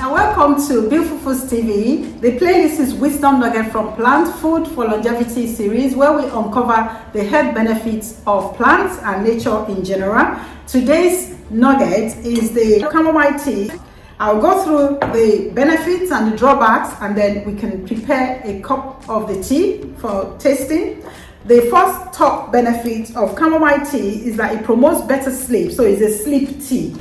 and welcome to Beautiful Foods TV. The playlist is Wisdom Nugget from Plant Food for Longevity series, where we uncover the health benefits of plants and nature in general. Today's nugget is the chamomile tea. I'll go through the benefits and the drawbacks, and then we can prepare a cup of the tea for tasting. The first top benefit of chamomile tea is that it promotes better sleep. So it's a sleep tea.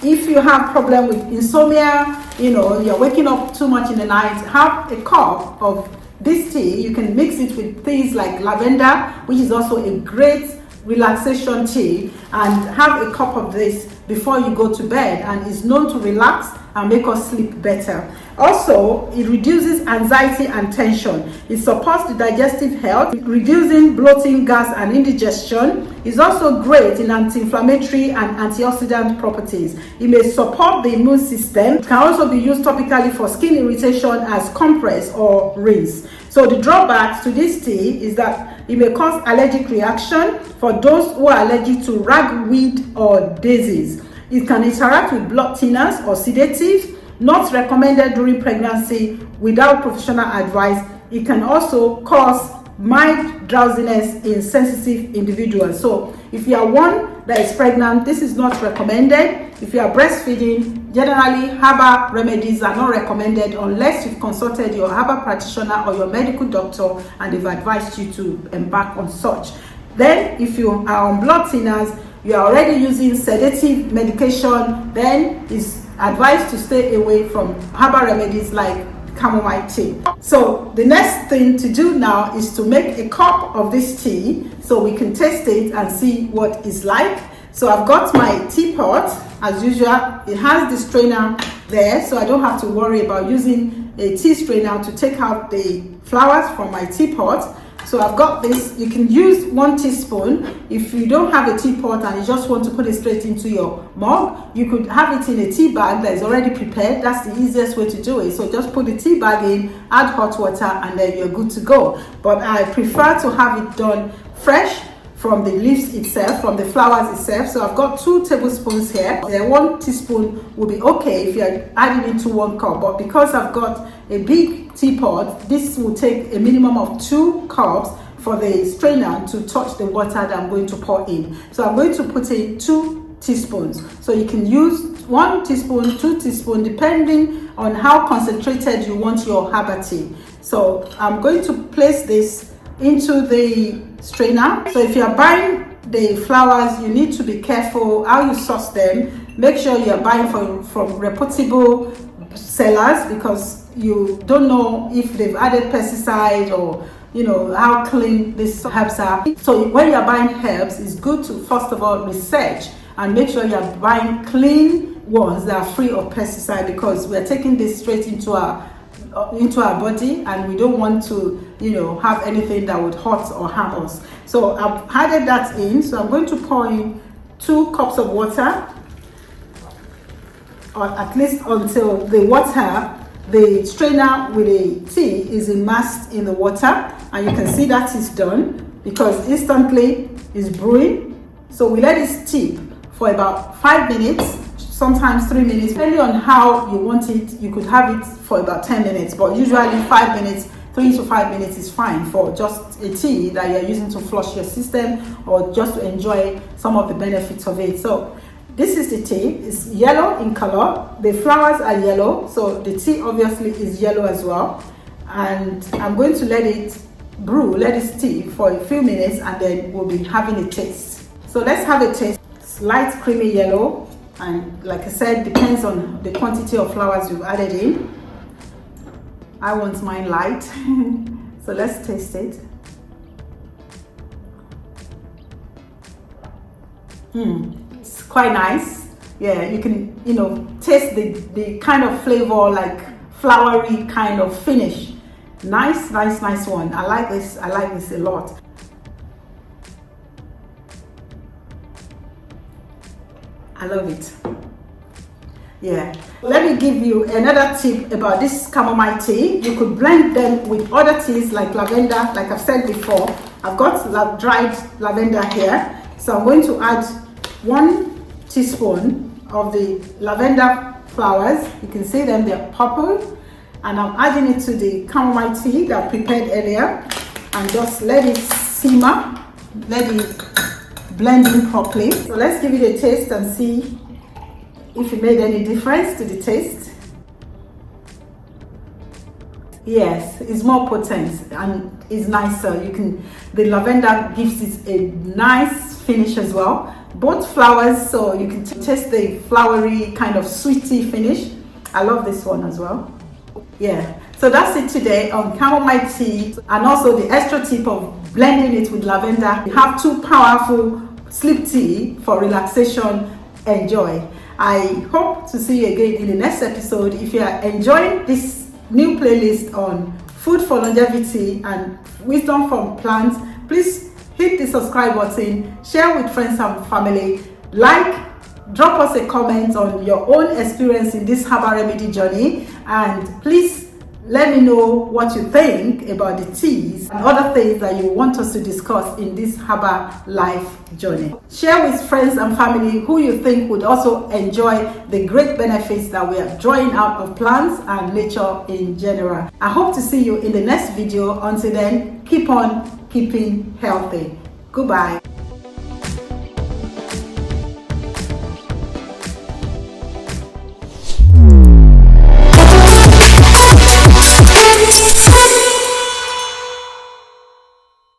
If you have problem with insomnia, you're waking up too much in the night, have a cup of this tea. You can mix it with things like lavender, which is also a great relaxation tea, and have a cup of this before you go to bed, and is known to relax and make us sleep better. Also, it reduces anxiety and tension. It supports the digestive health, reducing bloating, gas, and indigestion. It's also great in anti-inflammatory and antioxidant properties. It may support the immune system. It can also be used topically for skin irritation as compress or rinse. So the drawbacks to this tea is that it may cause allergic reaction for those who are allergic to ragweed or daisies. It can interact with blood thinners or sedatives, not recommended during pregnancy without professional advice. It can also cause mild drowsiness in sensitive individuals. So if you are one that is pregnant, this is not recommended. If you are breastfeeding, generally herbal remedies are not recommended unless you've consulted your herbal practitioner or your medical doctor and they've advised you to embark on such. Then if you are on blood thinners, you are already using sedative medication, then it's advised to stay away from herbal remedies like chamomile tea. So the next thing to do now is to make a cup of this tea so we can taste it and see what it's like. So I've got my teapot as usual. It has the strainer there, so I don't have to worry about using a tea strainer to take out the flowers from my teapot. So I've got this. You can use 1 teaspoon. If you don't have a teapot and you just want to put it straight into your mug, you could have it in a tea bag that is already prepared. That's the easiest way to do it. So just put the tea bag in, add hot water, and then you're good to go. But I prefer to have it done fresh from the leaves itself, from the flowers itself. So I've got 2 tablespoons here. 1 teaspoon will be okay if you're adding into 1 cup. But because I've got a big teapot, this will take a minimum of 2 cups for the strainer to touch the water that I'm going to pour in. So I'm going to put in 2 teaspoons. So you can use 1 teaspoon, 2 teaspoons, depending on how concentrated you want your herbal tea. So I'm going to place this into the strainer. So if you're buying the flowers, you need to be careful how you source them. Make sure you're buying from reputable sellers, because you don't know if they've added pesticide or how clean these herbs are. So when you're buying herbs, it's good to first of all research and make sure you're buying clean ones that are free of pesticide, because we're taking this straight into our body and we don't want to have anything that would hurt or harm us. So I've added that in. So I'm going to pour in 2 cups of water, or at least until the strainer with the tea is immersed in the water, and you can see that is done because instantly it's brewing. So we let it steep for about 5 minutes, sometimes 3 minutes, depending on how you want it. You could have it for about 10 minutes, but usually 5 minutes, 3 to 5 minutes is fine for just a tea that you're using to flush your system or just to enjoy some of the benefits of it. So this is the tea. It's yellow in color. The flowers are yellow, so the tea obviously is yellow as well. And I'm going to let it brew, let it steep for a few minutes, and then we'll be having a taste. So let's have a taste. It's light creamy yellow, and like I said, depends on the quantity of flowers you've added in. I want mine light. So let's taste it. It's quite nice. Yeah, you can taste the kind of flavor, like flowery kind of finish. Nice one. I like this a lot. I love it. Yeah. Let me give you another tip about this chamomile tea. You could blend them with other teas like lavender. Like I've said before, I've got dried lavender here. So I'm going to add 1 teaspoon of the lavender flowers. You can see them, they're purple. And I'm adding it to the chamomile tea that I prepared earlier. And just let it simmer. Let it blend in properly. So let's give it a taste and see if it made any difference to the taste. Yes, it's more potent and it's nicer. The lavender gives it a nice finish as well. Both flowers, so you can taste the flowery kind of sweety finish. I love this one as well. Yeah, so that's it today on chamomile tea, and also the extra tip of blending it with lavender. You have two powerful sleep tea for relaxation. Enjoy. I hope to see you again in the next episode. If you are enjoying this new playlist on food for longevity and wisdom from plants, please hit the subscribe button, share with friends and family, drop us a comment on your own experience in this herbal remedy journey, and please let me know what you think about the teas and other things that you want us to discuss in this herbal life journey. Share with friends and family who you think would also enjoy the great benefits that we are drawing out of plants and nature in general. I hope to see you in the next video. Until then, keep on keeping healthy. Goodbye.